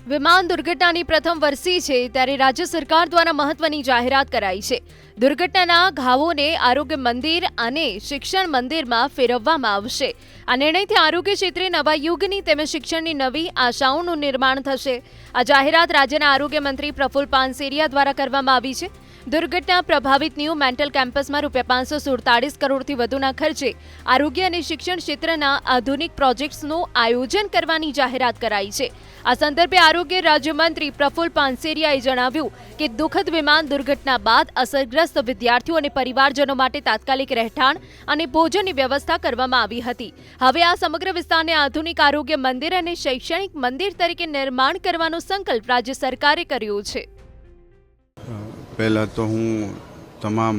વિમાન દુર્ઘટનાની પ્રથમ વર્ષી છે ત્યારે રાજ્ય સરકાર દ્વારા મહત્વની જાહેરાત કરાઈ છે। દુર્ઘટનાના ઘાવોને આરોગ્ય મંદિર અને શિક્ષણ મંદિરમાં ફેરવવામાં આવશે। આ નિર્ણયથી આરોગ્ય ક્ષેત્રે નવા યુગની તેમજ શિક્ષણની નવી આશાઓનું નિર્માણ થશે। આ જાહેરાત રાજ્યના આરોગ્ય મંત્રી પ્રફુલ પાનસેરિયા દ્વારા કરવામાં આવી છે। દુર્ઘટના પ્રભાવિત ન્યૂ મેન્ટલ કેમ્પસમાં ₹547 કરોડથી વધુના ખર્ચે આરોગ્ય અને શિક્ષણ ક્ષેત્રના આધુનિક પ્રોજેક્ટ્સનું આયોજન કરવાની જાહેરાત કરાઈ છે। આ સંદર્ભે આરોગ્ય રાજ્યમંત્રી પ્રફુલ પાનસેરિયાએ જણાવ્યું કે દુઃખદ વિમાન દુર્ઘટના બાદ અસરગ્રસ્ત વિદ્યાર્થીઓ અને પરિવારજનો માટે તાત્કાલિક રહેઠાણ અને ભોજનની વ્યવસ્થા કરવામાં આવી હતી। હવે આ સમગ્ર વિસ્તારને આધુનિક આરોગ્ય મંદિર અને શૈક્ષણિક મંદિર તરીકે નિર્માણ કરવાનો સંકલ્પ રાજ્ય સરકારે કર્યો છે। પહેલાં તો હું તમામ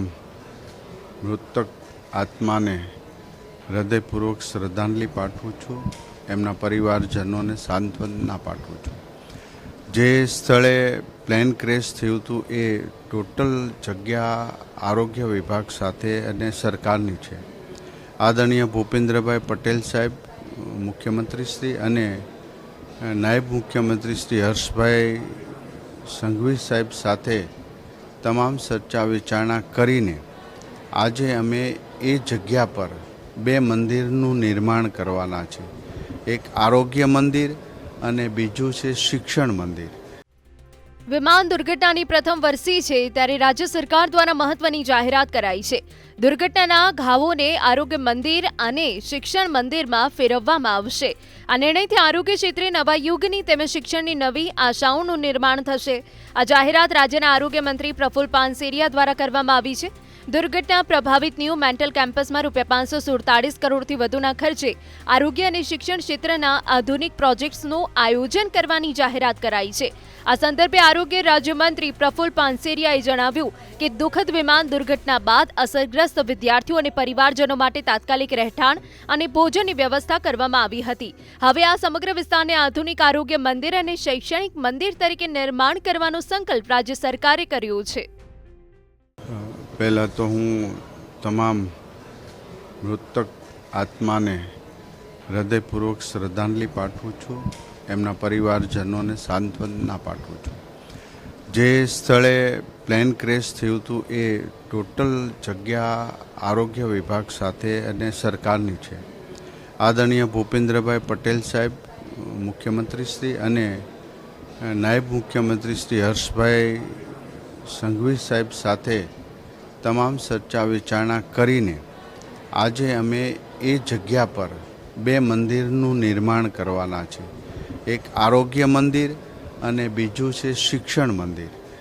મૃતક આત્માને હૃદયપૂર્વક શ્રદ્ધાંજલિ પાઠવું છું, એમના પરિવારજનોને સાંત્વના પાઠવું છું। જે સ્થળે પ્લેન ક્રેશ થયું હતું એ ટોટલ જગ્યા આરોગ્ય વિભાગ સાથે અને સરકારની છે। આદરણીય ભૂપેન્દ્રભાઈ પટેલ સાહેબ મુખ્યમંત્રીશ્રી અને નાયબ મુખ્યમંત્રી શ્રી હર્ષભાઈ સંઘવી સાહેબ સાથે તમામ ચર્ચા વિચારણા કરીને આજે અમે એ જગ્યા પર બે મંદિરનું નિર્માણ કરવાના છે। એક આરોગ્ય મંદિર અને બીજું છે શિક્ષણ મંદિર। વિમાન દુર્ઘટનાની પ્રથમ વર્ષી છે ત્યારે રાજ્ય સરકાર દ્વારા મહત્વની જાહેરાત કરાઈ છે। દુર્ઘટનાના ઘાવોને આરોગ્ય મંદિર અને શિક્ષણ મંદિરમાં ફેરવવામાં આવશે। આ નિર્ણયથી આરોગ્ય ક્ષેત્રે નવા યુગની તેમજ શિક્ષણની નવી આશાઓનું નિર્માણ થશે। આ જાહેરાત રાજ્યના આરોગ્ય મંત્રી પ્રફુલ પાનસેરિયા દ્વારા કરવામાં આવી છે। દુર્ઘટના પ્રભાવિત ન્યૂ મેન્ટલ કેમ્પસમાં ₹547 કરોડથી વધુના ખર્ચે આરોગ્ય અને શિક્ષણ ક્ષેત્રના આધુનિક પ્રોજેક્ટ્સનું આયોજન કરવાની જાહેરાત કરાઈ છે। આ સંદર્ભે આરોગ્ય રાજ્યમંત્રી પ્રફુલ પાનસેરિયાએ જણાવ્યું કે દુઃખદ વિમાન દુર્ઘટના બાદ અસરગ્રસ્ત વિદ્યાર્થીઓ અને પરિવારજનો માટે તાત્કાલિક રહેઠાણ અને ભોજનની વ્યવસ્થા કરવામાં આવી હતી। હવે આ સમગ્ર વિસ્તારને આધુનિક આરોગ્ય મંદિર અને શૈક્ષણિક મંદિર તરીકે નિર્માણ કરવાનો સંકલ્પ રાજ્ય સરકારે કર્યો છે। પહેલાં તો હું તમામ મૃતક આત્માને હૃદયપૂર્વક શ્રદ્ધાંજલિ પાઠવું છું, એમના પરિવારજનોને સાંત્વના પાઠવું છું। જે સ્થળે પ્લેન ક્રેશ થયું હતું એ ટોટલ જગ્યા આરોગ્ય વિભાગ સાથે અને સરકારની છે। આદરણીય ભૂપેન્દ્રભાઈ પટેલ સાહેબ મુખ્યમંત્રીશ્રી અને નાયબ મુખ્યમંત્રી શ્રી હર્ષભાઈ સંઘવી સાહેબ સાથે તમામ ચર્ચા વિચારણા કરીને આજે અમે એ જગ્યા પર બે મંદિરનું નિર્માણ કરવાના છે। એક આરોગ્ય મંદિર અને બીજું છે શિક્ષણ મંદિર।